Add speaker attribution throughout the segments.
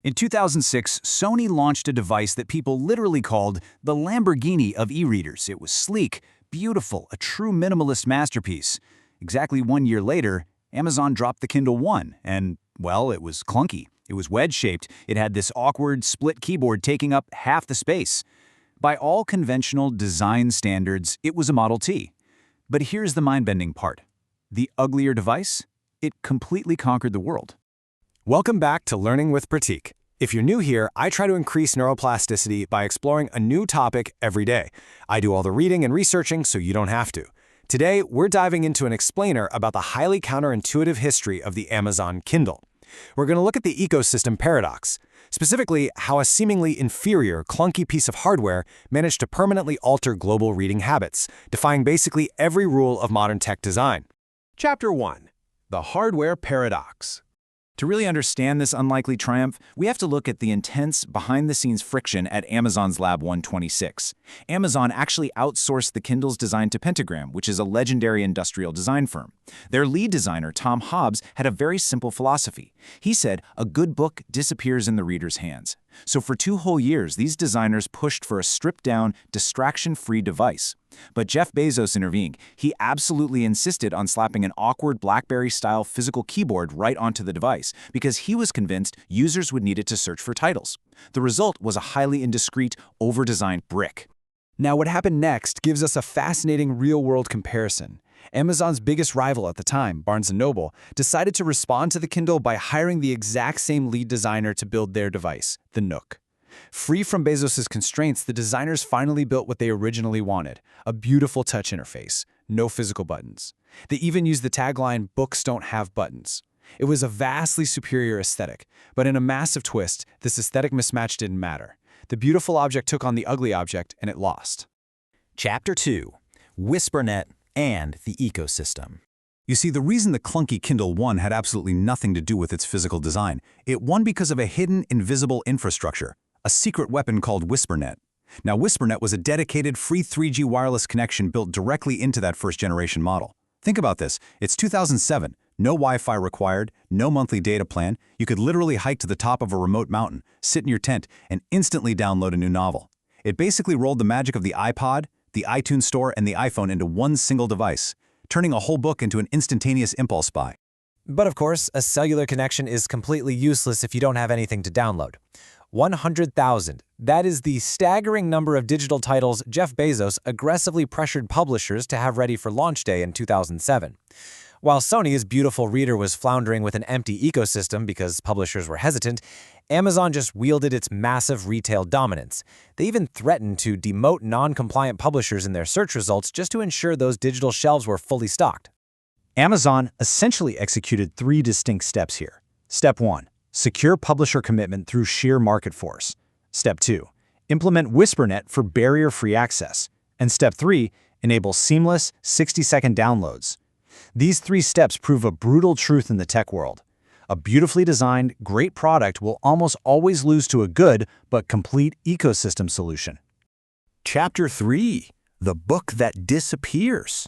Speaker 1: In 2006, Sony launched a device that people literally called the Lamborghini of e-readers. It was sleek, beautiful, a true minimalist masterpiece. Exactly 1 year later, Amazon dropped the Kindle One, and, well, it was clunky. It was wedge-shaped. It had this awkward, split keyboard taking up half the space. By all conventional design standards, it was a Model T. But here's the mind-bending part. The uglier device? It completely conquered the world.
Speaker 2: Welcome back to Learning with Pratik. If you're new here, I try to increase neuroplasticity by exploring a new topic every day. I do all the reading and researching so you don't have to. Today, we're diving into an explainer about the highly counterintuitive history of the Amazon Kindle. We're going to look at the ecosystem paradox, specifically how a seemingly inferior, clunky piece of hardware managed to permanently alter global reading habits, defying basically every rule of modern tech design.
Speaker 3: Chapter 1. The Hardware Paradox.
Speaker 1: To really understand this unlikely triumph, we have to look at the intense, behind-the-scenes friction at Amazon's Lab 126. Amazon actually outsourced the Kindle's design to Pentagram, which is a legendary industrial design firm. Their lead designer, Tom Hobbs, had a very simple philosophy. He said, a good book disappears in the reader's hands. So for 2 whole years, these designers pushed for a stripped-down, distraction-free device. But Jeff Bezos intervened. He absolutely insisted on slapping an awkward BlackBerry-style physical keyboard right onto the device because he was convinced users would need it to search for titles. The result was a highly indiscreet, over-designed brick.
Speaker 3: Now, what happened next gives us a fascinating real-world comparison. Amazon's biggest rival at the time, Barnes & Noble, decided to respond to the Kindle by hiring the exact same lead designer to build their device, the Nook. Free from Bezos' constraints, the designers finally built what they originally wanted, a beautiful touch interface, no physical buttons. They even used the tagline, "Books don't have buttons." It was a vastly superior aesthetic, but in a massive twist, this aesthetic mismatch didn't matter. The beautiful object took on the ugly object, and it lost.
Speaker 4: Chapter 2. WhisperNet and the ecosystem.
Speaker 1: You see, the reason the clunky Kindle One had absolutely nothing to do with its physical design, it won because of a hidden, invisible infrastructure, a secret weapon called WhisperNet. Now, WhisperNet was a dedicated, free 3G wireless connection built directly into that first-generation model. Think about this. It's 2007. No Wi-Fi required, no monthly data plan. You could literally hike to the top of a remote mountain, sit in your tent, and instantly download a new novel. It basically rolled the magic of the iPod, the iTunes Store, and the iPhone into one single device, turning a whole book into an instantaneous impulse buy.
Speaker 5: But of course, a cellular connection is completely useless if you don't have anything to download. 100,000. That is the staggering number of digital titles Jeff Bezos aggressively pressured publishers to have ready for launch day in 2007. While Sony's beautiful reader was floundering with an empty ecosystem because publishers were hesitant, Amazon just wielded its massive retail dominance. They even threatened to demote non-compliant publishers in their search results just to ensure those digital shelves were fully stocked.
Speaker 6: Amazon essentially executed 3 distinct steps here. Step 1. Secure publisher commitment through sheer market force. Step 2. Implement WhisperNet for barrier-free access. And Step 3. Enable seamless, 60-second downloads. These 3 steps prove a brutal truth in the tech world. A beautifully designed, great product will almost always lose to a good but complete ecosystem solution.
Speaker 4: Chapter 3. The book that disappears.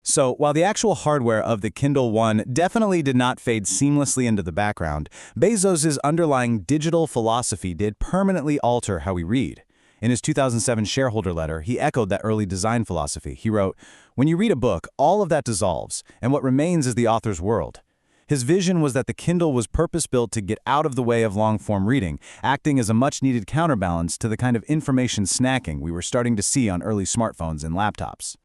Speaker 1: So, while the actual hardware of the Kindle One definitely did not fade seamlessly into the background, Bezos' underlying digital philosophy did permanently alter how we read. In his 2007 shareholder letter, he echoed that early design philosophy. He wrote, "When you read a book, all of that dissolves, and what remains is the author's world." His vision was that the Kindle was purpose-built to get out of the way of long-form reading, acting as a much-needed counterbalance to the kind of information snacking we were starting to see on early smartphones and laptops.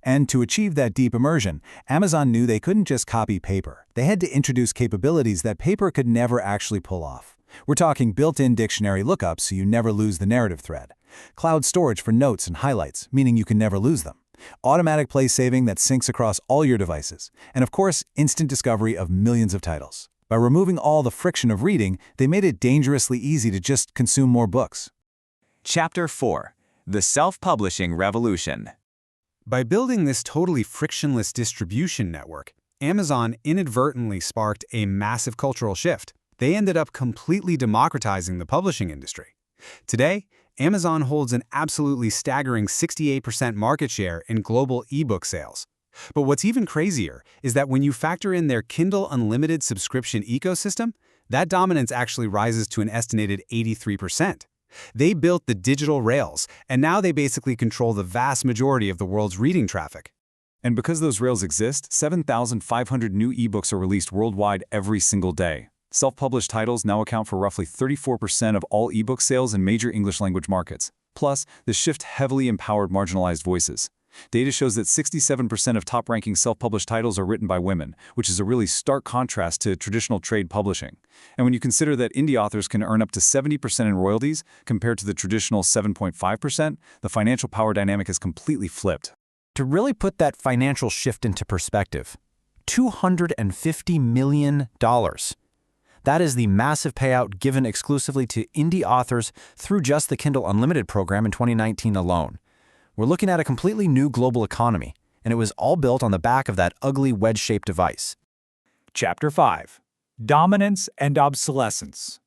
Speaker 1: And to achieve that deep immersion, Amazon knew they couldn't just copy paper. They had to introduce capabilities that paper could never actually pull off. We're talking built-in dictionary lookups so you never lose the narrative thread. Cloud storage for notes and highlights, meaning you can never lose them. Automatic place saving that syncs across all your devices. And of course, instant discovery of millions of titles. By removing all the friction of reading, they made it dangerously easy to just consume more books.
Speaker 7: Chapter 4. The Self-Publishing Revolution.
Speaker 3: By building this totally frictionless distribution network, Amazon inadvertently sparked a massive cultural shift. They ended up completely democratizing the publishing industry. Today, Amazon holds an absolutely staggering 68% market share in global ebook sales. But what's even crazier is that when you factor in their Kindle Unlimited subscription ecosystem, That dominance actually rises to an estimated 83%. They built the digital rails, and now they basically control the vast majority of the world's reading traffic.
Speaker 1: And because those rails exist, 7,500 new ebooks are released worldwide every single day. Self-published titles now account for roughly 34% of all ebook sales in major English-language markets. Plus, the shift heavily empowered marginalized voices. Data shows that 67% of top-ranking self-published titles are written by women, which is a really stark contrast to traditional trade publishing. And when you consider that indie authors can earn up to 70% in royalties compared to the traditional 7.5%, the financial power dynamic is completely flipped.
Speaker 2: To really put that financial shift into perspective, $250 million. That is the massive payout given exclusively to indie authors through just the Kindle Unlimited program in 2019 alone. We're looking at a completely new global economy, and it was all built on the back of that ugly wedge-shaped device.
Speaker 6: Chapter 5. Dominance and Obsolescence.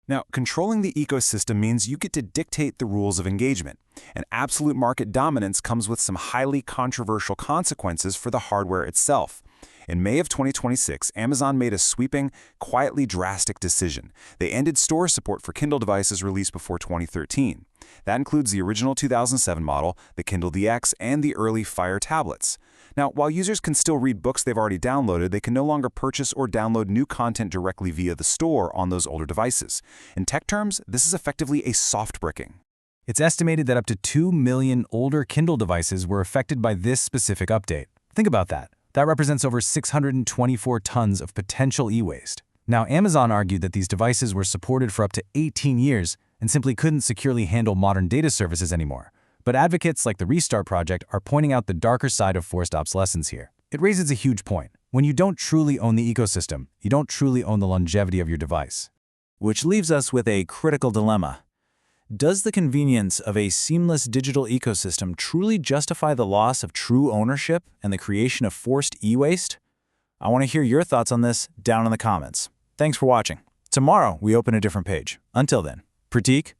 Speaker 1: Now, controlling the ecosystem means you get to dictate the rules of engagement, and absolute market dominance comes with some highly controversial consequences for the hardware itself. In May of 2026, Amazon made a sweeping, quietly drastic decision. They ended store support for Kindle devices released before 2013. That includes the original 2007 model, the Kindle DX, and the early Fire tablets. Now, while users can still read books they've already downloaded, they can no longer purchase or download new content directly via the store on those older devices. In tech terms, this is effectively a soft bricking.
Speaker 2: It's estimated that up to 2 million older Kindle devices were affected by this specific update. Think about that. That represents over 624 tons of potential e-waste. Now, Amazon argued that these devices were supported for up to 18 years and simply couldn't securely handle modern data services anymore. But advocates like the Restart Project are pointing out the darker side of forced obsolescence here. It raises a huge point. When you don't truly own the ecosystem, you don't truly own the longevity of your device.
Speaker 1: Which leaves us with a critical dilemma. Does the convenience of a seamless digital ecosystem truly justify the loss of true ownership and the creation of forced e-waste? I want to hear your thoughts on this down in the comments. Thanks for watching. Tomorrow, we open a different page. Until then, Pratik,